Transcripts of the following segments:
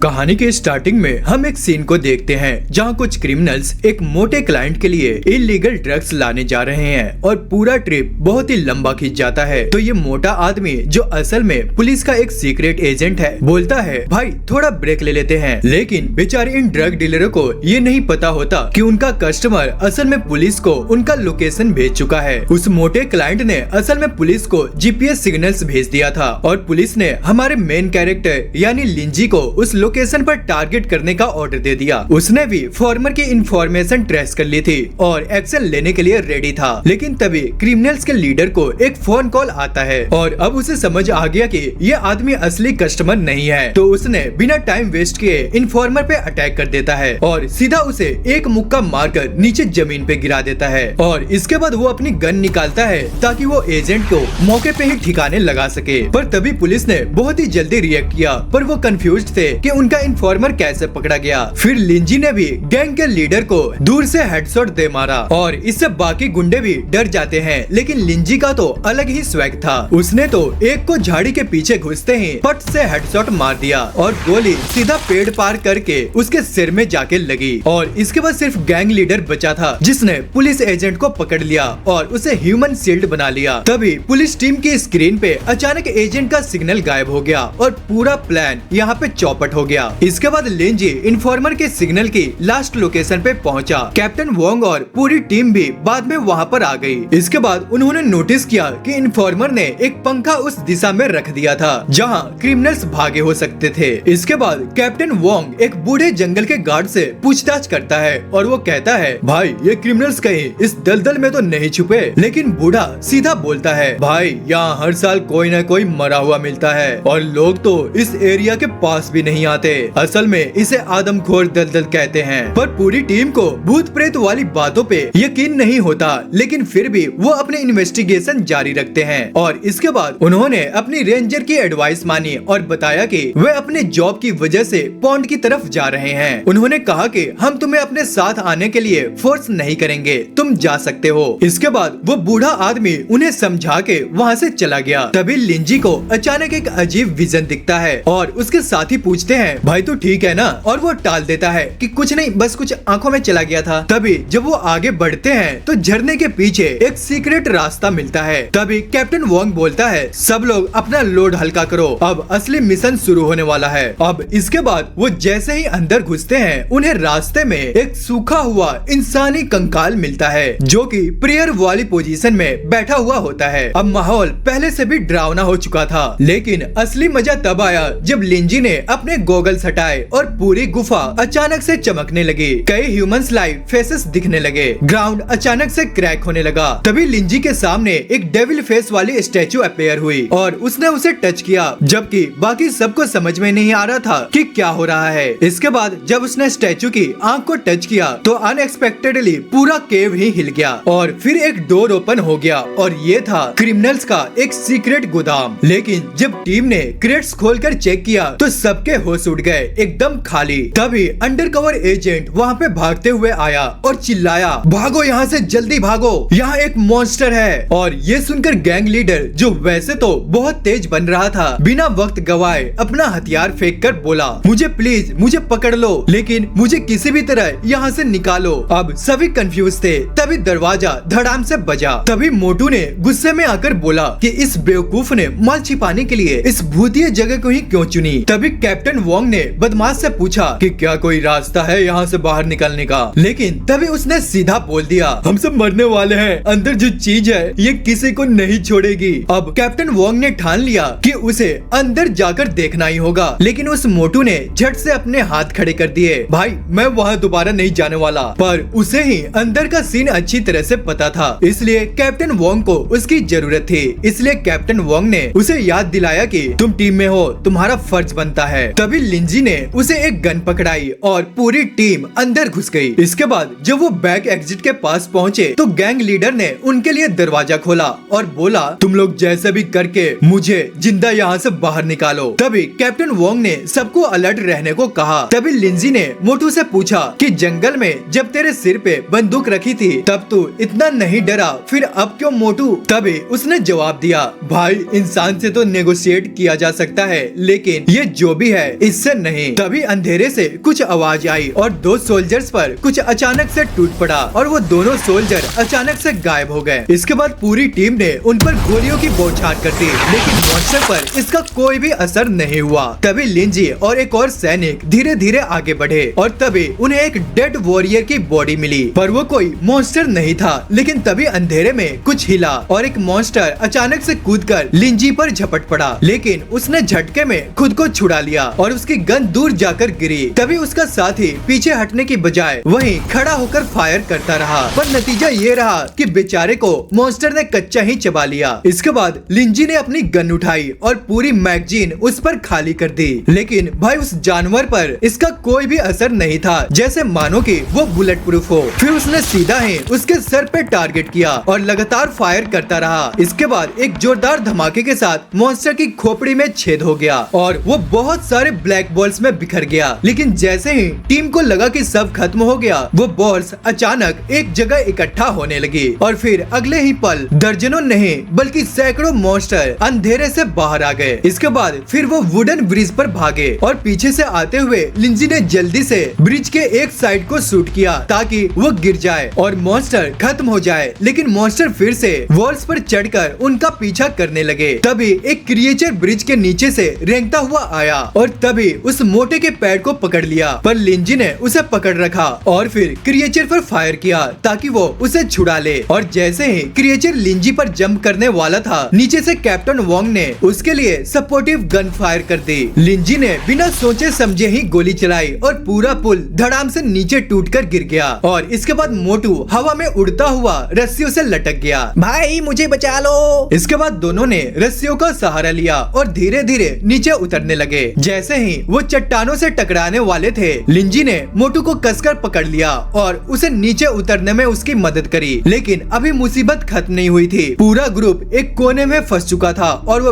कहानी के स्टार्टिंग में हम एक सीन को देखते हैं जहां कुछ क्रिमिनल्स एक मोटे क्लाइंट के लिए इलीगल ड्रग्स लाने जा रहे हैं और पूरा ट्रिप बहुत ही लंबा खिंच जाता है। तो ये मोटा आदमी जो असल में पुलिस का एक सीक्रेट एजेंट है बोलता है भाई थोड़ा ब्रेक ले लेते हैं, लेकिन बेचारे इन ड्रग डीलरों को ये नहीं पता होता कि उनका कस्टमर असल में पुलिस को उनका लोकेशन भेज चुका है। उस मोटे क्लाइंट ने असल में पुलिस को जीपीएस सिग्नल्स भेज दिया था और पुलिस ने हमारे मेन कैरेक्टर यानी लिंजी को उस लोकेशन पर टारगेट करने का ऑर्डर दे दिया। उसने भी फॉर्मर की इंफॉर्मेशन ट्रेस कर ली थी और एक्शन लेने के लिए रेडी था, लेकिन तभी क्रिमिनल्स के लीडर को एक फोन कॉल आता है और अब उसे समझ आ गया कि ये आदमी असली कस्टमर नहीं है। तो उसने बिना टाइम वेस्ट किए इन्फॉर्मर पे अटैक कर देता है और सीधा उसे एक मुक्का मारकर नीचे जमीन पे गिरा देता है और इसके बाद वो अपनी गन निकालता है ताकि वो एजेंट को मौके पे ही ठिकाने लगा सके। पर तभी पुलिस ने बहुत ही जल्दी रिएक्ट किया, पर वो कंफ्यूज्ड थे कि उनका इन्फॉर्मर कैसे पकड़ा गया। फिर लिंजी ने भी गैंग के लीडर को दूर से हेडशॉट दे मारा और इससे बाकी गुंडे भी डर जाते हैं, लेकिन लिंजी का तो अलग ही स्वैग था। उसने तो एक को झाड़ी के पीछे घुसते ही पट से हेडशॉट मार दिया और गोली सीधा पेड़ पार करके उसके सिर में जाके लगी और इसके बाद सिर्फ गैंग लीडर बचा था जिसने पुलिस एजेंट को पकड़ लिया और उसे ह्यूमन शील्ड बना लिया। तभी पुलिस टीम की स्क्रीन पे अचानक एजेंट का सिग्नल गायब हो गया और पूरा प्लान यहाँ पे चौपट हो गया। इसके बाद लिंजी इन्फॉर्मर के सिग्नल की लास्ट लोकेशन पे पहुंचा। कैप्टन वोंग और पूरी टीम भी बाद में वहाँ पर आ गई। इसके बाद उन्होंने नोटिस किया कि इन्फॉर्मर ने एक पंखा उस दिशा में रख दिया था जहाँ क्रिमिनल्स भागे हो सकते थे। इसके बाद कैप्टन वोंग एक बूढ़े जंगल के गार्ड से पूछताछ करता है और वो कहता है भाई ये क्रिमिनल्स कहीं इस दलदल में तो नहीं छुपे। लेकिन बूढ़ा सीधा बोलता है भाई यहाँ हर साल कोई न कोई मरा हुआ मिलता है और लोग तो इस एरिया के पास भी नहीं आते। असल में इसे आदमखोर दलदल कहते हैं। पर पूरी टीम को भूत प्रेत वाली बातों पे यकीन नहीं होता, लेकिन फिर भी वो अपने इन्वेस्टिगेशन जारी रखते हैं और इसके बाद उन्होंने अपनी रेंजर की एडवाइस मानी और बताया कि वे अपने जॉब की वजह से पॉन्ड की तरफ जा रहे हैं। उन्होंने कहा कि हम तुम्हें अपने साथ आने के लिए फोर्स नहीं करेंगे, तुम जा सकते हो। इसके बाद वो बूढ़ा आदमी उन्हें समझा के वहाँ से चला गया। तभी लिंजी को अचानक एक अजीब विजन दिखता है और उसके साथी पूछते हैं भाई तू ठीक है ना, और वो टाल देता है कि कुछ नहीं, बस कुछ आंखों में चला गया था। तभी जब वो आगे बढ़ते हैं तो झरने के पीछे एक सीक्रेट रास्ता मिलता है। तभी कैप्टन वोंग बोलता है सब लोग अपना लोड हल्का करो, अब असली मिशन शुरू होने वाला है। अब इसके बाद वो जैसे ही अंदर घुसते हैं उन्हें रास्ते में एक सूखा हुआ इंसानी कंकाल मिलता है जो कि प्रेयर वाली पोजीशन में बैठा हुआ होता है। अब माहौल पहले से भी डरावना हो चुका था, लेकिन असली मजा तब आया जब लिंजी ने अपने गॉगल्स हटाए और पूरी गुफा अचानक से चमकने लगी। कई ह्यूमंस लाइव फेसेस दिखने लगे, ग्राउंड अचानक से क्रैक होने लगा। तभी लिंजी के सामने एक डेविल फेस वाली स्टैचू अपेयर हुई और उसने उसे टच किया, जबकि बाकी सबको समझ में नहीं आ रहा था कि क्या हो रहा है। इसके बाद जब उसने स्टैचू की आंख को टच किया तो अनएक्सपेक्टेडली पूरा केव ही हिल गया और फिर एक डोर ओपन हो गया और ये था क्रिमिनल्स का एक सीक्रेट गोदाम। लेकिन जब टीम ने क्रेट्स खोलकर चेक किया तो सबके होश उड़ गए, एकदम खाली। तभी अंडरकवर एजेंट वहाँ पे भागते हुए आया और चिल्लाया भागो यहाँ से, जल्दी भागो, यहाँ एक मॉन्स्टर है। और ये सुनकर गैंग लीडर जो वैसे तो बहुत तेज बन रहा था बिना वक्त गवाए अपना हथियार फेंक कर बोला मुझे प्लीज मुझे पकड़ लो, लेकिन मुझे किसी भी तरह यहाँ से निकालो। अब सभी कंफ्यूज थे। तभी दरवाजा धड़ाम से बजा। तभी मोटू ने गुस्से में आकर बोला कि इस बेवकूफ ने माल छिपाने के लिए इस भूतिया जगह को ही क्यों चुनी। तभी कैप्टन वोंग ने बदमाश से पूछा कि क्या कोई रास्ता है यहाँ से बाहर निकलने का, लेकिन तभी उसने सीधा बोल दिया हम सब मरने वाले हैं, अंदर जो चीज है ये किसी को नहीं छोड़ेगी। अब कैप्टन वोंग ने ठान लिया कि उसे अंदर जाकर देखना ही होगा, लेकिन उस मोटू ने झट से अपने हाथ खड़े कर दिए भाई मैं वहाँ दोबारा नहीं जाने वाला। पर उसे ही अंदर का सीन अच्छी तरह से पता था, इसलिए कैप्टन वोंग को उसकी जरूरत थी। इसलिए कैप्टन वोंग ने उसे याद दिलाया कि तुम टीम में हो, तुम्हारा फर्ज बनता है। तभी लिंजी ने उसे एक गन पकड़ाई और पूरी टीम अंदर घुस गई। इसके बाद जब वो बैक एग्जिट के पास पहुँचे तो गैंग लीडर ने उनके लिए दरवाजा खोला और बोला तुम लोग जैसे भी करके मुझे जिंदा यहाँ से बाहर निकालो। तभी कैप्टन वोंग ने सबको अलर्ट रहने को कहा। तभी लिंजी ने मोटू से पूछा कि जंगल में जब तेरे सिर पे बंदूक रखी थी तब तू इतना नहीं डरा, फिर अब क्यों मोटू? तभी उसने जवाब दिया भाई इंसान से तो नेगोशिएट किया जा सकता है, लेकिन ये जो भी है इस इससे नहीं। तभी अंधेरे से कुछ आवाज आई और दो सोल्जर्स पर कुछ अचानक से टूट पड़ा और वो दोनों सोल्जर अचानक से गायब हो गए। इसके बाद पूरी टीम ने उन पर गोलियों की बौछार कर दी, लेकिन मॉन्स्टर पर इसका कोई भी असर नहीं हुआ। तभी लिंजी और एक और सैनिक धीरे धीरे आगे बढ़े और तभी उन्हें एक डेड वॉरियर की बॉडी मिली, पर वो कोई मॉन्स्टर नहीं था। लेकिन तभी अंधेरे में कुछ हिला और एक मॉन्स्टर अचानक से कूदकर लिंजी पर झपट पड़ा, लेकिन उसने झटके में खुद को छुड़ा लिया और उसकी गन दूर जाकर गिरी। तभी उसका साथी पीछे हटने की बजाय वहीं खड़ा होकर फायर करता रहा, पर नतीजा ये रहा कि बेचारे को मॉन्स्टर ने कच्चा ही चबा लिया। इसके बाद लिंजी ने अपनी गन उठाई और पूरी मैगजीन उस पर खाली कर दी, लेकिन भाई उस जानवर पर इसका कोई भी असर नहीं था, जैसे मानो कि वो बुलेट प्रूफ हो। फिर उसने सीधा ही उसके सर पे टारगेट किया और लगातार फायर करता रहा। इसके बाद एक जोरदार धमाके के साथ मॉन्स्टर की खोपड़ी में छेद हो गया और वो बहुत सारे ब्लैक बॉल्स में बिखर गया। लेकिन जैसे ही टीम को लगा कि सब खत्म हो गया, वो बॉल्स अचानक एक जगह इकट्ठा होने लगी और फिर अगले ही पल दर्जनों नहीं बल्कि सैकड़ों मॉन्स्टर अंधेरे से बाहर आ गए। इसके बाद फिर वो वुडन ब्रिज पर भागे और पीछे से आते हुए लिंजी ने जल्दी से ब्रिज के एक साइड को शूट किया ताकि वो गिर जाए और मॉन्स्टर खत्म हो जाए। लेकिन मॉन्स्टर फिर से वॉल्स पर चढ़कर उनका पीछा करने लगे। तभी एक क्रिएचर ब्रिज के नीचे से रेंगता हुआ आया और तभी उस मोटे के पैर को पकड़ लिया, पर लिंजी ने उसे पकड़ रखा और फिर क्रिएचर पर फायर किया ताकि वो उसे छुड़ा ले। और जैसे ही क्रिएचर लिंजी पर जंप करने वाला था, नीचे से कैप्टन वोंग ने उसके लिए सपोर्टिव गन फायर कर दी। लिंजी ने बिना सोचे समझे ही गोली चलाई और पूरा पुल धड़ाम से नीचे टूटकर गिर गया और इसके बाद मोटू हवा में उड़ता हुआ रस्सियों से लटक गया। भाई मुझे बचा लो। इसके बाद दोनों ने रस्सियों का सहारा लिया और धीरे धीरे नीचे उतरने लगे। जैसे ही वो चट्टानों से टकराने वाले थे, लिंजी ने मोटू को कसकर पकड़ लिया और उसे नीचे उतरने में उसकी मदद करी। लेकिन अभी मुसीबत खत्म नहीं हुई थी। पूरा ग्रुप एक कोने में फंस चुका था और वो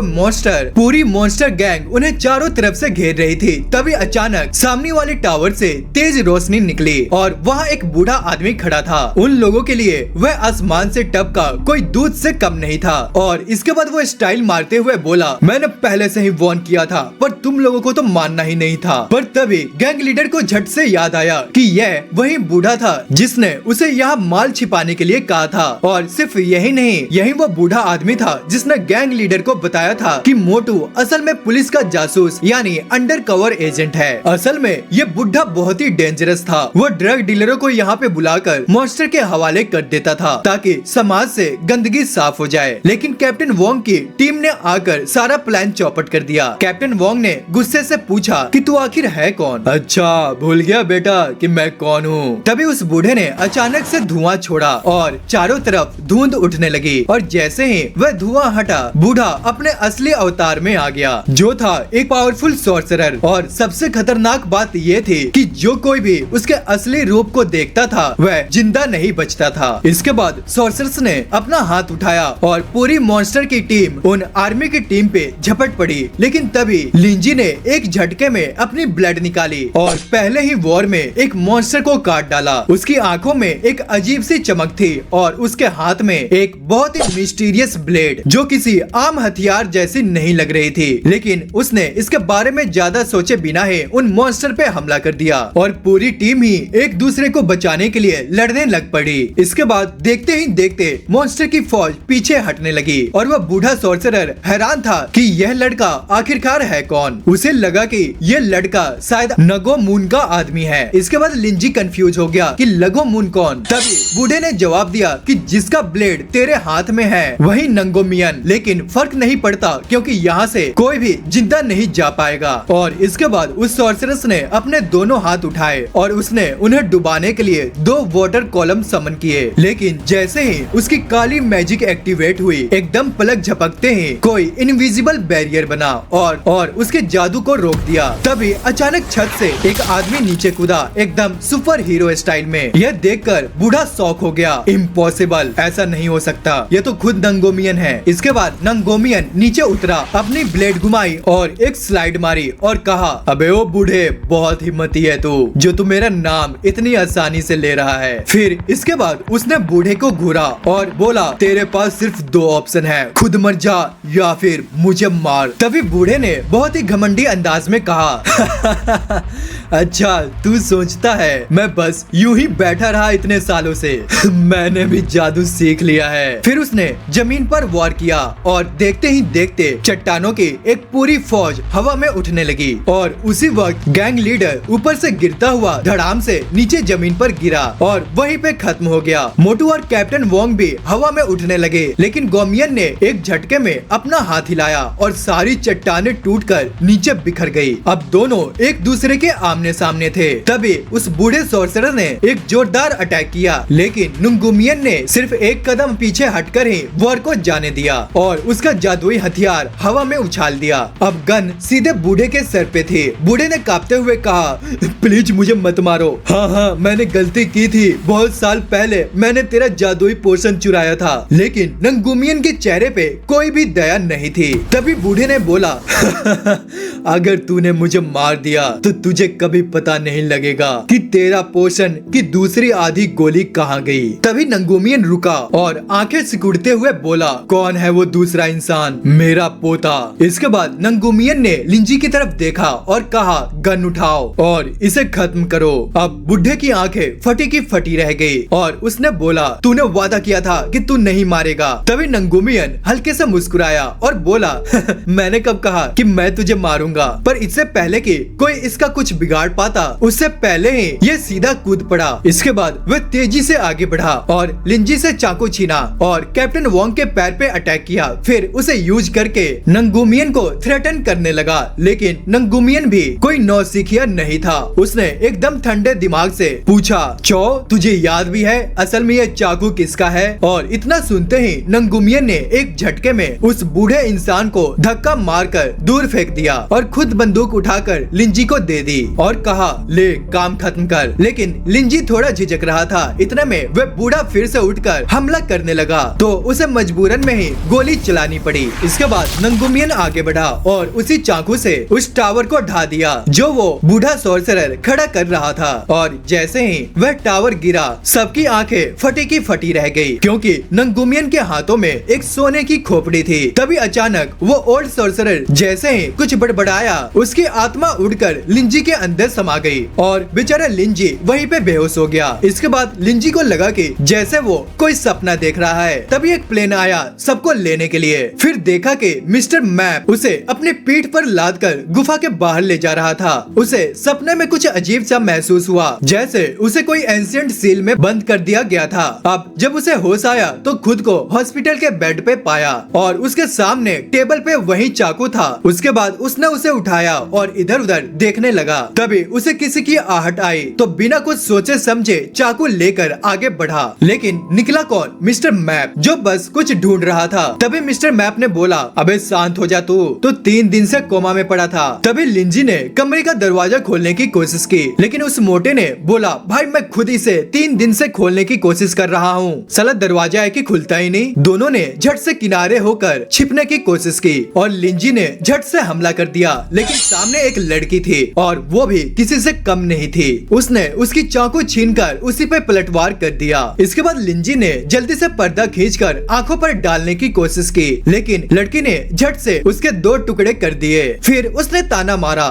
पूरी मॉन्स्टर गैंग उन्हें चारों तरफ से घेर रही थी। तभी अचानक सामने वाले टावर से तेज रोशनी निकली और वहाँ एक बूढ़ा आदमी खड़ा था। उन लोगों के लिए वह आसमान से टपका कोई दूध से कम नहीं था। और इसके बाद वो स्टाइल मारते हुए बोला, मैंने पहले से ही वार्न किया था, पर तुम लोगों को तो मानना ही नहीं था। पर तभी गैंग लीडर को झट से याद आया कि यह वही बूढ़ा था जिसने उसे यहाँ माल छिपाने के लिए कहा था। और सिर्फ यही नहीं, यही वो बूढ़ा आदमी था जिसने गैंग लीडर को बताया था कि मोटू असल में पुलिस का जासूस यानी अंडर कवर एजेंट है। असल में ये बुढ़ा बहुत ही डेंजरस था। वो ड्रग डीलरों को यहाँ पे बुलाकर मॉन्स्टर के हवाले कर देता था ताकि समाज से गंदगी साफ हो जाए। लेकिन कैप्टन वोंग की टीम ने आकर सारा प्लान चौपट कर दिया। कैप्टन वोंग ने गुस्से से पूछा कि तू आखिर है कौन? अच्छा भूल गया बेटा कि मैं कौन हूँ। तभी उस बूढ़े ने अचानक से धुआं छोड़ा और चारों तरफ धुंध उठने लगी और जैसे ही वह धुआं हटा, बूढ़ा अपने असली अवतार में आ गया, जो था एक पावरफुल सॉर्सरर। और सबसे खतरनाक बात ये थी कि जो कोई भी उसके असली रूप को देखता था वह जिंदा नहीं बचता था। इसके बाद सॉर्सरर्स ने अपना हाथ उठाया और पूरी मॉन्स्टर की टीम उन आर्मी की टीम पे झपट पड़ी। लेकिन तभी लिंजी ने एक झटके में अपनी ब्लड निकाली और पहले ही वॉर में एक मॉन्स्टर को काट डाला। उसकी आंखों में एक अजीब सी चमक थी और उसके हाथ में एक बहुत ही मिस्टीरियस ब्लेड जो किसी आम हथियार जैसी नहीं लग रही थी। लेकिन उसने इसके बारे में ज्यादा सोचे बिना ही उन मॉन्स्टर पे हमला कर दिया और पूरी टीम ही एक दूसरे को बचाने के लिए लड़ने लग पड़ी। इसके बाद देखते ही देखते मॉन्स्टर की फौज पीछे हटने लगी और वह बूढ़ा सॉर्सरर हैरान था कि यह लड़का आखिरकार है कौन। उसे लगा कि यह लड़का शायद नगो मून का आदमी है। इसके बाद लिंजी कंफ्यूज हो गया कि लगो मून कौन। तभी बूढ़े ने जवाब दिया कि जिसका ब्लेड तेरे हाथ में है वही नंगोमियन। लेकिन फर्क नहीं पड़ता क्योंकि यहाँ से कोई भी जिंदा नहीं जा पाएगा। और इसके बाद उस सॉर्सरस ने अपने दोनों हाथ उठाए और उसने उन्हें डुबाने के लिए 2 वाटर कॉलम समन किए। लेकिन जैसे ही उसकी काली मैजिक एक्टिवेट हुई, एकदम पलक झपकते ही कोई इनविजिबल बैरियर बना और उसके जादू को रोक दिया। तभी अचानक छत से एक आदमी नीचे कूदा, एकदम सुपर हीरो स्टाइल में। यह देखकर बूढ़ा शॉक हो गया। इम्पॉसिबल, ऐसा नहीं हो सकता, ये तो खुद नंगोमियन है। इसके बाद नंगोमियन नीचे उतरा, अपनी ब्लेड घुमाई और एक स्लाइड मारी और कहा, अबे ओ बूढ़े, बहुत हिम्मती है तू जो तू मेरा नाम इतनी आसानी से ले रहा है। फिर इसके बाद उसने बूढ़े को घूरा और बोला, तेरे पास सिर्फ 2 ऑप्शन है, खुद मर जा या फिर मुझे मार। तभी बूढ़े ने बहुत ही घमंडी अंदाज अंदाज में कहा अच्छा तू सोचता है मैं बस यूं ही बैठा रहा इतने सालों से मैंने भी जादू सीख लिया है। फिर उसने जमीन पर वार किया और देखते ही देखते चट्टानों की एक पूरी फौज हवा में उठने लगी और उसी वक्त गैंग लीडर ऊपर से गिरता हुआ धड़ाम से नीचे जमीन पर गिरा और वहीं पे खत्म हो गया। मोटू और कैप्टन वोंग भी हवा में उठने लगे, लेकिन गोमियन ने एक झटके में अपना हाथ हिलाया और सारी चट्टानें टूटकर नीचे बिखर गई। अब दोनों एक दूसरे के आमने सामने थे। तभी उस बूढ़े सॉर्सरर ने एक जोरदार अटैक किया, लेकिन नुंगुमियन ने सिर्फ एक कदम पीछे हटकर ही वॉर को जाने दिया और उसका जादुई हथियार हवा में उछाल दिया। अब गन सीधे बूढ़े के सर पे थी। बूढ़े ने कांपते हुए कहा प्लीज मुझे मत मारो। हाँ मैंने गलती की थी, बहुत साल पहले मैंने तेरा जादुई पोशन चुराया था। लेकिन नंगुमियन के चेहरे पे कोई भी दया नहीं थी। तभी बूढ़े ने बोला अगर तूने मुझे मार दिया तो तुझे कभी पता नहीं लगेगा कि तेरा पोशन की दूसरी आधी गोली कहाँ गई। तभी नंगुमियन रुका और आंखें सिकुड़ते हुए बोला कौन है वो दूसरा इंसान? मेरा पोता। इसके बाद नंगुमियन ने लिंजी की तरफ देखा और कहा गन उठाओ और इसे खत्म करो। अब बुढ़े की आंखें फटी की फटी रह गई और उसने बोला तूने वादा किया था कि तू नहीं मारेगा। तभी नंगुमियन हल्के से मुस्कुराया और बोला मैंने कब कहा कि मैं तुझे मारूंगा, पर इससे पहले कि कोई इसका कुछ बिगाड़ पाता उससे पहले ही ये सीधा कूद पड़ा। इसके बाद वह तेजी से आगे बढ़ा और लिंजी से चाकू छीना और कैप्टन वोंग के पैर पे अटैक किया। फिर उसे यूज करके नंगुमियन को थ्रेटन करने लगा, लेकिन नंगुमियन भी कोई नौसिखिया नहीं था। उसने एकदम ठंडे दिमाग से पूछा चो तुझे याद भी है असल में ये चाकू किसका है? और इतना सुनते ही नंगुमियन ने एक झटके में उस बूढ़े इंसान को धक्का मारकर दूर फेंक दिया और खुद बंदूक उठाकर लिंजी को दे दी और कहा ले काम खत्म कर। लेकिन लिंजी थोड़ा झिझक रहा था। इतने में वह बूढ़ा फिर से उठकर हमला करने लगा तो उसे मजबूरन में ही गोली चलानी पड़ी। इसके बाद नंगुमियन आगे बढ़ा और उसी चाकू से उस टावर को ढा दिया जो वो बूढ़ा सॉर्सरर खड़ा कर रहा था। और जैसे ही वह टावर गिरा सबकी आंखें फटी की फटी रह गई, क्योंकि नंगुमियन के हाथों में एक सोने की खोपड़ी थी। तभी अचानक वो ओल्ड सॉर्सरर जैसे ही कुछ बड़बड़ाया उसकी आत्मा उड़कर लिंजी के अंदर समा गई और बेचारा लिंजी वहीं पे बेहोश हो गया। इसके बाद लिंजी को लगा कि जैसे वो कोई सपना देख रहा है। तभी एक प्लेन आया सबको लेने के लिए। फिर देखा कि मिस्टर मैप उसे अपनी पीठ पर लादकर गुफा के बाहर ले जा रहा था। उसे सपने में कुछ अजीब सा महसूस हुआ, जैसे उसे कोई एंशिएंट सील में बंद कर दिया गया था। अब जब उसे होश आया तो खुद को हॉस्पिटल के बेड पे पाया और उसके सामने टेबल पे वही चाकू था। उसके बाद उसने उसे उठाया और इधर उधर देखने लगा। तभी उसे किसी की आहट आई तो बिना कुछ सोचे समझे चाकू लेकर आगे बढ़ा, लेकिन निकला कौन? मिस्टर मैप, जो बस कुछ ढूंढ रहा था। तभी मिस्टर मैप ने बोला अबे शांत हो जा तू तो 3 दिन से कोमा में पड़ा था। तभी लिंजी ने कमरे का दरवाजा खोलने की कोशिश की, लेकिन उस मोटे ने बोला भाई मैं खुद ही से 3 दिन से खोलने की कोशिश कर रहा हूँ, साला दरवाजा है कि खुलता ही नहीं। दोनों ने झट से किनारे होकर छिपने की कोशिश की और लिंजी ने झट से हमला कर दिया, लेकिन सामने एक लड़की थी और वो भी किसी से कम नहीं थी। उसने उसकी चाकू छीनकर उसी पे पलटवार कर दिया। इसके बाद लिंजी ने जल्दी से पर्दा खींचकर आंखों पर डालने की कोशिश की, लेकिन लड़की ने झट से उसके 2 टुकड़े कर दिए। फिर उसने ताना मारा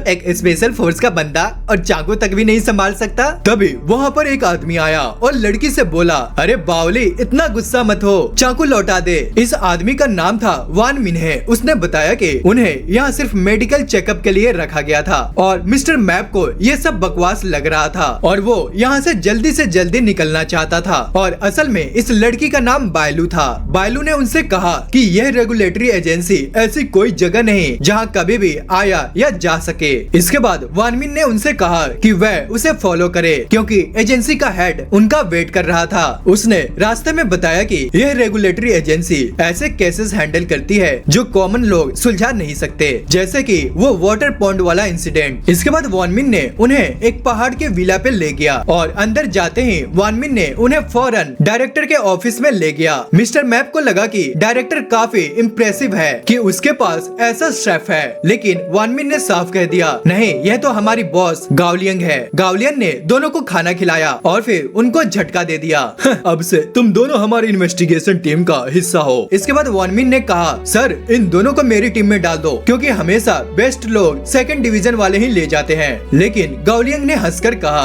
एक स्पेशल फोर्स का बंदा और चाकू तक भी नहीं संभाल सकता। तभी वहाँ पर एक आदमी आया और लड़की से बोला अरे बावली इतना गुस्सा मत हो, चाकू लौटा दे। इस आदमी का नाम था वान मिन्हे। उसने बताया कि उन्हें यहाँ सिर्फ मेडिकल चेकअप के लिए रखा गया था और मिस्टर मैप को ये सब बकवास लग रहा था और वो यहाँ से जल्दी निकलना चाहता था। और असल में इस लड़की का नाम बायलू था। बायलू ने उनसे कहा कि यह रेगुलेटरी एजेंसी ऐसी कोई जगह नहीं जहाँ कभी भी आया या जा सके। इसके बाद वानमिन ने उनसे कहा कि वह उसे फॉलो करे, क्योंकि एजेंसी का हेड उनका वेट कर रहा था। उसने रास्ते में बताया कि यह रेगुलेटरी एजेंसी ऐसे केसेस हैंडल करती है जो कॉमन लोग सुलझा नहीं सकते, जैसे कि वो वाटर पॉन्ड वाला इंसिडेंट। इसके इसके बाद वानमिन ने उन्हें एक पहाड़ के विला पे ले गया और अंदर जाते ही वानमिन ने उन्हें फौरन डायरेक्टर के ऑफिस में ले गया। मिस्टर मैप को लगा कि डायरेक्टर काफी इम्प्रेसिव है कि उसके पास ऐसा शेफ है, लेकिन वानमिन ने साफ कह दिया, नहीं, यह तो हमारी बॉस गावलियंग है। गावलियन ने दोनों को खाना खिलाया और फिर उनको झटका दे दिया। अब से तुम दोनों हमारी इन्वेस्टिगेशन टीम का हिस्सा हो। इसके बाद वानमिन ने कहा, सर इन दोनों को मेरी टीम में डाल दो, क्योंकि हमेशा बेस्ट लोग सेकंड डिवीजन वाले ही ले जाते हैं। लेकिन गावलियंग ने हंसकर कहा,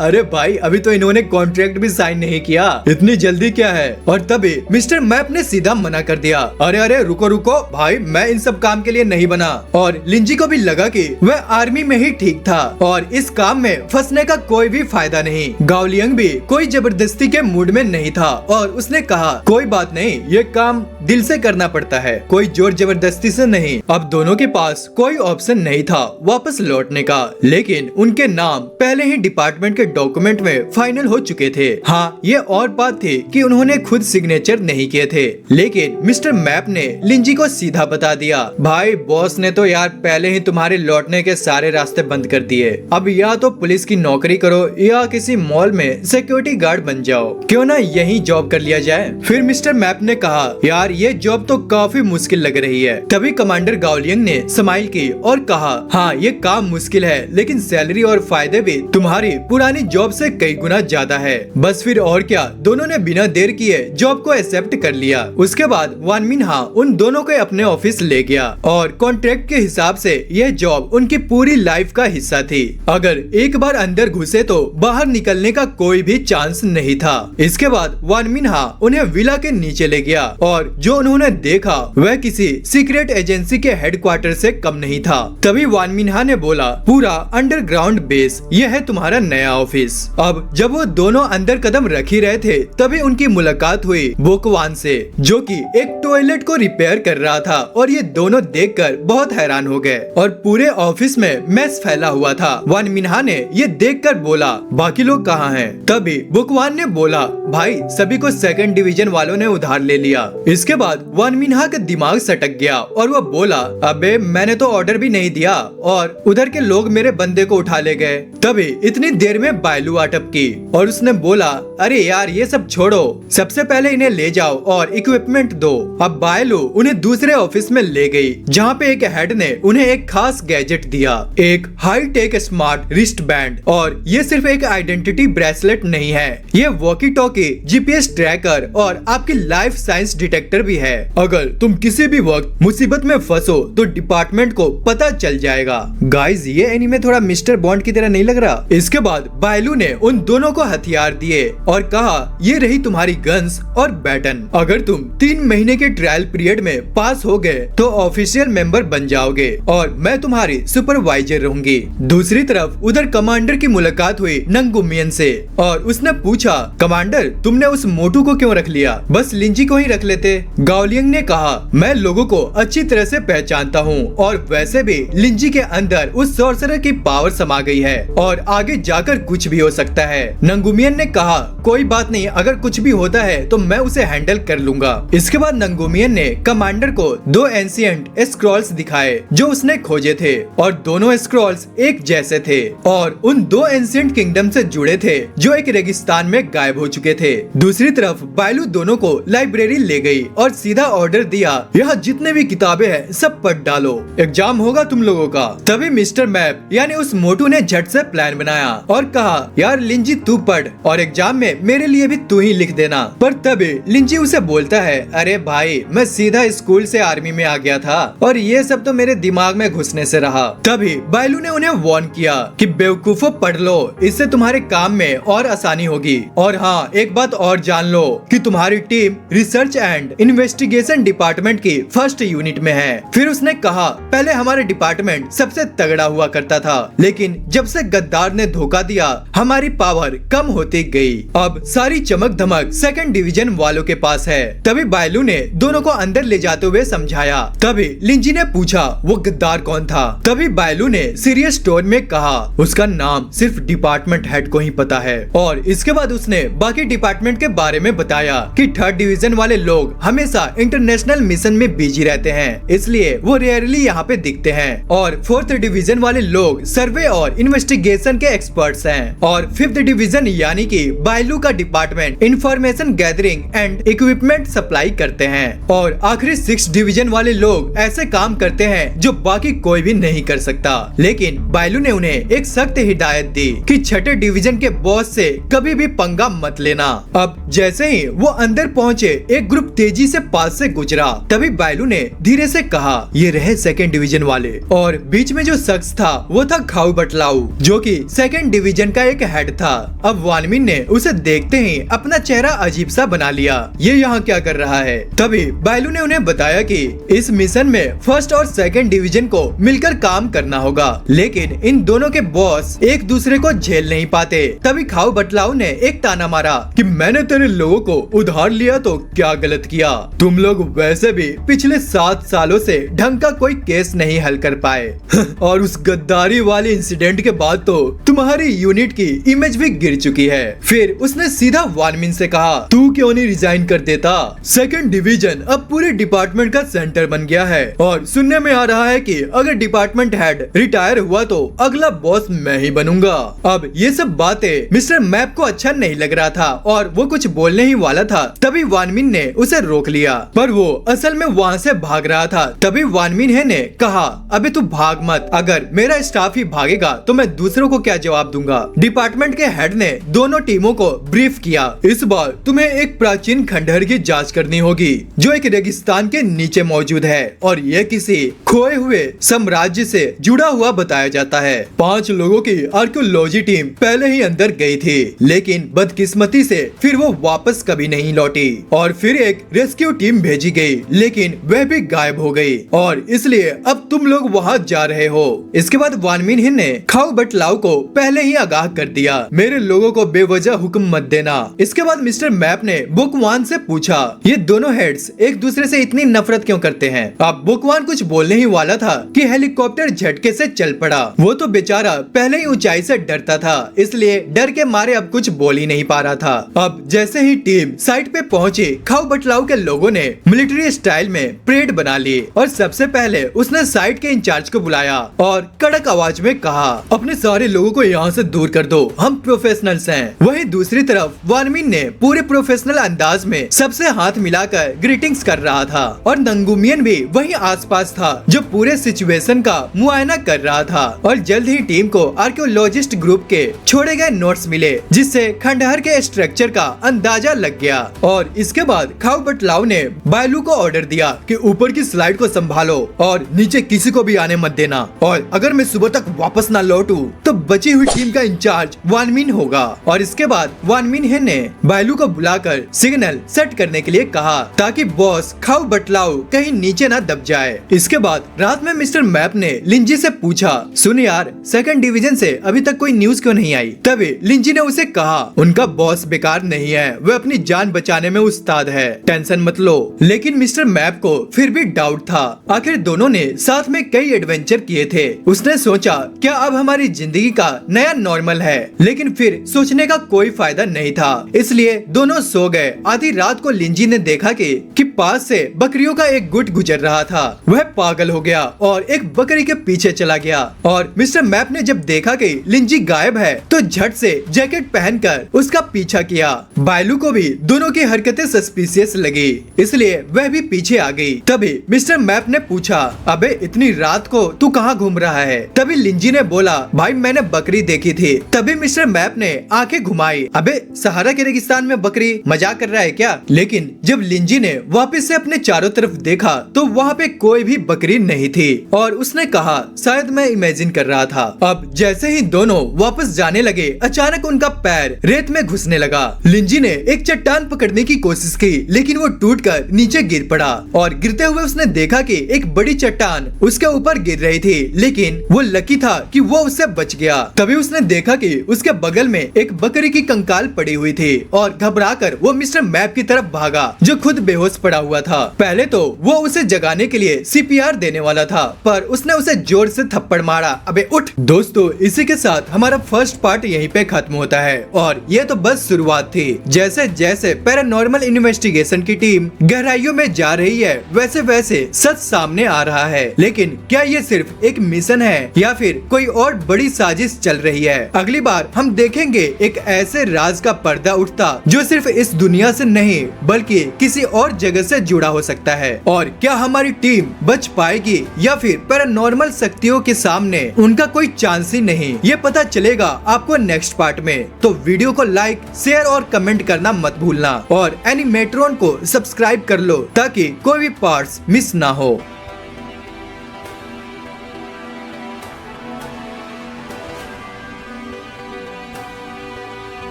अरे भाई अभी तो इन्होंने कॉन्ट्रैक्ट भी साइन नहीं किया, इतनी जल्दी क्या है। और तभी मिस्टर मैप ने सीधा मना कर दिया, अरे अरे रुको रुको भाई, मैं इन सब काम के लिए नहीं बना। और लिंजी को भी लगा कि वह आर्मी में ही ठीक था और इस काम में फंसने का कोई भी फायदा नहीं। गावलियंग भी कोई जबरदस्ती के मूड में नहीं था और उसने कहा, कोई बात नहीं, ये काम दिल से करना पड़ता है, कोई जोर जबरदस्ती से नहीं। अब दोनों के पास कोई ऑप्शन नहीं था वापस लौटने का, लेकिन उनके नाम पहले ही डिपार्टमेंट के डॉक्यूमेंट में फाइनल हो चुके थे। हाँ, ये और बात थी कि उन्होंने खुद सिग्नेचर नहीं किए थे, लेकिन मिस्टर मैप ने लिंजी को सीधा बता दिया, भाई बॉस ने तो यार पहले ही तुम्हारे लौटने के सारे रास्ते बंद कर दिए। अब या तो पुलिस की नौकरी करो या किसी मॉल में सिक्योरिटी गार्ड बन जाओ, क्यों ना यही जॉब कर लिया जाए। फिर मिस्टर मैप ने कहा, यार ये जॉब तो काफी मुश्किल लग रही है। तभी कमांडर गावलियंग ने स्माइल की और कहा, हाँ ये काम मुश्किल है, लेकिन सैलरी और फायदे भी तुम्हारी पुरानी जॉब से कई गुना ज्यादा है। बस फिर और क्या, दोनों ने बिना देर किए जॉब को एक्सेप्ट कर लिया। उसके बाद वानमिन उन दोनों को अपने ऑफिस ले गया और कॉन्ट्रैक्ट के हिसाब से यह जॉब उनकी पूरी लाइफ का हिस्सा थी। अगर एक बार अंदर घुसे तो बाहर निकलने का कोई भी चांस नहीं था। इसके बाद वानमिन उन्हें विला के नीचे ले गया और जो उन्होंने देखा वह किसी सीक्रेट एजेंसी के हेडक्वार्टर से कम नहीं था। तभी वानमिन ने बोला, पूरा अंडरग्राउंड बेस, यह है तुम्हारा नया ऑफिस। अब जब वो दोनों अंदर कदम रख ही रहे थे तभी उनकी मुलाकात हुई बोकवान से, जो कि एक टॉयलेट को रिपेयर कर रहा था और ये दोनों देखकर बहुत हैरान हो गए और पूरे ऑफिस में मैस फैला हुआ था। वानमिन ने ये देखकर बोला, बाकी लोग कहाँ हैं? तभी बोकवान ने बोला, भाई सभी को सेकंड डिवीजन वालों ने उधार ले लिया। इसके बाद वानमिन का दिमाग सटक गया और वह बोला, अबे मैंने तो ऑर्डर भी नहीं दिया और उधर के लोग मेरे बंदे को उठा ले गए। तभी इतनी देर में बायलू अटपकी और उसने बोला, अरे यार ये सब छोड़ो, सबसे पहले इन्हें ले जाओ और इक्विपमेंट दो। अब बायलू उन्हें दूसरे ऑफिस में ले गई, जहाँ पे एक हेड ने उन्हें एक खास गैजेट दिया, एक high tech smart wrist band. और ये सिर्फ एक आइडेंटिटी ब्रेसलेट नहीं है, ये वॉकी टॉकी, जीपीएस ट्रैकर और आपकी लाइफ साइंस डिटेक्टर भी है। अगर तुम किसी भी वक्त मुसीबत में फंसो तो डिपार्टमेंट को पता चल जाएगा। गाइस ये एनीमे थोड़ा मिस्टर बॉन्ड की तरह नहीं लग रहा? इसके बाद बायलू ने उन दोनों को हथियार दिए और कहा, ये रही तुम्हारी गन्स और बैटन। अगर तुम 3 महीने के ट्रायल पीरियड में पास हो गए तो ऑफिशियल मेंबर बन जाओगे और मैं तुम्हारी सुपरवाइजर रहूंगी। दूसरी तरफ उधर कमांडर की मुलाकात हुई नंगुमियन से और उसने पूछा, कमांडर तुमने उस मोटू को क्यों रख लिया? बस लिंजी को ही रख लेते। गावलियंग ने कहा, मैं लोगों को अच्छी तरह से पहचानता हूँ और वैसे भी लिंजी के अंदर उस सॉर्सरर की पावर समा गई है और आगे जाकर कुछ भी हो सकता है। नंगुमियन ने कहा, कोई बात नहीं, अगर कुछ भी होता है तो मैं उसे हैंडल कर लूंगा। इसके बाद नंगुमियन ने कमांडर को 2 एंशिएंट स्क्रॉल्स दिखाए जो उसने खोजे थे और दोनों स्क्रॉल्स एक जैसे थे और उन 2 एंशिएंट किंगडम से जुड़े थे जो एक रेगिस्तान में गायब हो चुके थे। दूसरी तरफ बायलू दोनों को लाइब्रेरी ले गई और सीधा ऑर्डर दिया, यहाँ जितने भी किताबें हैं सब पढ़ डालो, एग्जाम होगा तुम लोगों का। तभी मिस्टर मैप यानी उस मोटू ने झट से प्लान बनाया और कहा, यार लिंजी तू पढ़ और एग्जाम में मेरे लिए भी तू ही लिख देना। पर तभी लिंजी उसे बोलता है, अरे भाई मैं सीधा स्कूल से आर्मी में आ गया था और ये सब तो मेरे दिमाग में घुसने से रहा। तभी बायलू ने उन्हें वार्न किया कि बेवकूफो पढ़ लो, इससे तुम्हारे काम में और आसानी होगी। और हाँ एक बात और जान लो कि तुम्हारी team research and investigation department की फर्स्ट यूनिट में है। फिर उसने कहा, पहले हमारे डिपार्टमेंट सबसे तगड़ा हुआ करता था, लेकिन जब से गद्दार ने धोखा दिया हमारी पावर कम होती गई। अब सारी चमक धमक सेकंड डिवीजन वालों के पास है। तभी बायलू ने दोनों को अंदर ले जाते हुए समझाया। तभी लिंजी ने पूछा, वो गद्दार कौन था? तभी बायलू ने सीरियस टोन में कहा, उसका नाम सिर्फ डिपार्टमेंट हेड को ही पता है। और इसके बाद उसने बाकी डिपार्टमेंट के बारे में बताया कि 3rd डिवीजन वाले लोग हमेशा इंटरनेशनल मिशन में बिजी रहते हैं, इसलिए वो रेयरली यहाँ पे दिखते हैं और 4th डिवीजन वाले वाले लोग सर्वे और इन्वेस्टिगेशन के एक्सपर्ट्स हैं और 5th डिवीजन यानी कि बायलू का department information gathering and equipment supply करते हैं और आखिरी 6th डिवीजन वाले लोग ऐसे काम करते हैं जो बाकी कोई भी नहीं कर सकता। लेकिन बायलू ने उन्हें एक सख्त हिदायत दी कि 6ठे डिवीजन के बॉस से कभी भी पंगा मत लेना। अब जैसे ही वो अंदर पहुँचे एक ग्रुप तेजी से पास से गुजरा। तभी बायलू ने धीरे से कहा, ये रहे 2nd डिवीजन वाले। और बीच में जो शख्स था वो था खाऊ बटलाऊ जो कि 2nd डिवीजन का एक हेड था। अब वानमिन ने उसे देखते ही अपना चेहरा अजीब सा बना लिया, ये यहाँ क्या कर रहा है। तभी बायलू ने उन्हें बताया कि इस मिशन में 1st और 2nd डिवीजन को मिलकर काम करना होगा, लेकिन इन दोनों के बॉस एक दूसरे को झेल नहीं पाते। तभी खाऊ बटलाऊ ने एक ताना मारा कि मैंने तेरे लोगों को उधार लिया तो क्या गलत किया। तुम लोग वैसे भी पिछले 7 सालों से ढंग का कोई केस नहीं हल कर पाए और उस गद्दारी वाले इंसिडेंट के बाद तो तुम्हारी यूनिट की इमेज भी गिर चुकी है। फिर उसने सीधा वानमिन से कहा, तू क्यों नहीं रिजाइन कर देता। 2nd डिवीजन अब पूरे डिपार्टमेंट का सेंटर बन गया है और सुनने में आ रहा है कि अगर डिपार्टमेंट हेड रिटायर हुआ तो अगला बॉस मैं ही बनूंगा। अब ये सब बातें मिस्टर मैप को अच्छा नहीं लग रहा था और वो कुछ बोलने ही वाला था। तभी वानमिन ने उसे रोक लिया, पर वो असल में वहाँ से भाग रहा था। तभी वानमिन ने कहा, अबे तू भाग मत, अगर मेरा स्टाफ ही भागेगा तो मैं दूसरों को क्या जवाब दूंगा। डिपार्टमेंट के हेड ने दोनों टीमों को ब्रीफ किया, इस बार तुम्हें एक प्राचीन खंडहर की जांच करनी होगी जो एक रेगिस्तान के नीचे मौजूद है और ये किसी खोए हुए साम्राज्य से जुड़ा हुआ बताया जाता है। 5 लोगों की आर्कियोलॉजी टीम पहले ही अंदर गई थी, लेकिन बदकिस्मती से फिर वो वापस कभी नहीं लौटी और फिर एक रेस्क्यू टीम भेजी गई, लेकिन वह भी गायब हो गई और इसलिए अब तुम लोग वहाँ जा रहे हो। इसके बाद वानमिन ने खाऊ बटलाऊ को पहले ही आगाह कर दिया, मेरे लोगों को बेवजह हुक्म मत देना। इसके बाद मिस्टर मैप ने बुकवान से पूछा, ये दोनों हेड्स एक दूसरे से इतनी नफरत क्यों करते हैं। अब बुकवान कुछ बोलने ही वाला था कि हेलीकॉप्टर झटके से चल पड़ा। वो तो बेचारा पहले ही ऊंचाई से डरता था, इसलिए डर के मारे अब कुछ बोल ही नहीं पा रहा था। अब जैसे ही टीम साइट पे पहुंची, खाऊ बटलाऊ के लोगों ने मिलिट्री स्टाइल में परेड बना ली और सबसे पहले उसने साइट के इंचार्ज को बुलाया और कड़क आवाज में कहा, अपने सारे लोगों को यहाँ से दूर कर दो, हम प्रोफेशनल्स हैं। वहीं दूसरी तरफ वानमिन ने पूरे प्रोफेशनल अंदाज में सबसे हाथ मिलाकर ग्रीटिंग्स कर रहा था और नंगुमियन भी वहीं आसपास था जो पूरे सिचुएशन का मुआयना कर रहा था। और जल्द ही टीम को आर्कियोलॉजिस्ट ग्रुप के छोड़े गए नोट्स मिले जिससे खंडहर के स्ट्रक्चर का अंदाजा लग गया। और इसके बाद खाऊ बटलाऊ ने बायलू को ऑर्डर दिया कि ऊपर की स्लाइड को संभालो और नीचे किसी को भी आने मत देना, और अगर मैं सुबह तक वापस ना लौटूं तो बची हुई टीम का इंचार्ज वानमिन होगा। और इसके बाद वानमिन ने बायलू को बुलाकर सिग्नल सेट करने के लिए कहा ताकि बॉस खाऊ बटलाऊ कहीं नीचे ना दब जाए। इसके बाद रात में मिस्टर मैप ने लिंजी से पूछा, सुन यार, 2nd डिवीजन से अभी तक कोई न्यूज क्यों नहीं आई। तभी लिंजी ने उसे कहा, उनका बॉस बेकार नहीं है, वह अपनी जान बचाने में उस्ताद है, टेंशन मत लो। लेकिन मिस्टर मैप को फिर भी डाउट था, आखिर दोनों ने साथ में कई एडवेंचर किए थे। उसने सोचा क्या अब हमारी जिंदगी का नया नॉर्मल है, लेकिन फिर सोचने का कोई फायदा नहीं था, इसलिए दोनों सो गए। आधी रात को लिंजी ने देखा कि पास से बकरियों का एक गुट गुजर रहा था। वह पागल हो गया और एक बकरी के पीछे चला गया और मिस्टर मैप ने जब देखा कि लिंजी गायब है तो झट से जैकेट पहनकर उसका पीछा किया। बायलू को भी दोनों की हरकतें सस्पिशियस लगी, इसलिए वह भी पीछे आ गई। तभी मिस्टर मैप ने पूछा, अबे इतनी रात को तू कहाँ घूम रहा है। तभी लिंजी ने बोला, भाई मैंने बकरी देखी थी। तभी मिस्टर मैप ने आंखें घुमाई, अबे सहारा के रेगिस्तान में बकरी, मजाक कर रहा है क्या। लेकिन जब लिंजी ने वापस से अपने चारों तरफ देखा तो वहाँ पे कोई भी बकरी नहीं थी और उसने कहा, शायद मैं इमेजिन कर रहा था। अब जैसे ही दोनों वापस जाने लगे, अचानक उनका पैर रेत में घुसने लगा। लिंजी ने एक चट्टान पकड़ने की कोशिश की, लेकिन वो टूटकर नीचे गिर पड़ा और गिरते हुए उसने देखा कि एक बड़ी चट्टान उसके ऊपर गिर रही थी, लेकिन वो लकी था कि वो उससे बच गया। तभी उसने देखा कि उसके बगल में एक बकरी की कंकाल पड़ी हुई थी और घबराकर वो मिस्टर मैप की तरफ भागा जो खुद बेहोश पड़ा हुआ था। पहले तो वो उसे जगाने के लिए CPR देने वाला था, पर उसने उसे जोर से थप्पड़ मारा, अबे उठ। दोस्तों, इसी के साथ हमारा फर्स्ट पार्ट यहीं पे खत्म होता है और ये तो बस शुरुआत थी। जैसे जैसे पैरानॉर्मल इन्वेस्टिगेशन की टीम गहराइयों में जा रही है, वैसे वैसे सच सामने आ रहा है। लेकिन क्या ये सिर्फ एक मिशन इल्यूजन है या फिर कोई और बड़ी साजिश चल रही है। अगली बार हम देखेंगे एक ऐसे राज का पर्दा उठता जो सिर्फ इस दुनिया से नहीं बल्कि किसी और जगह से जुड़ा हो सकता है। और क्या हमारी टीम बच पाएगी या फिर पैरानॉर्मल शक्तियों के सामने उनका कोई चांस ही नहीं, ये पता चलेगा आपको नेक्स्ट पार्ट में। तो वीडियो को लाइक, शेयर और कमेंट करना मत भूलना और एनिमेट्रॉन को सब्सक्राइब कर लो ताकि कोई भी पार्ट्स मिस ना हो।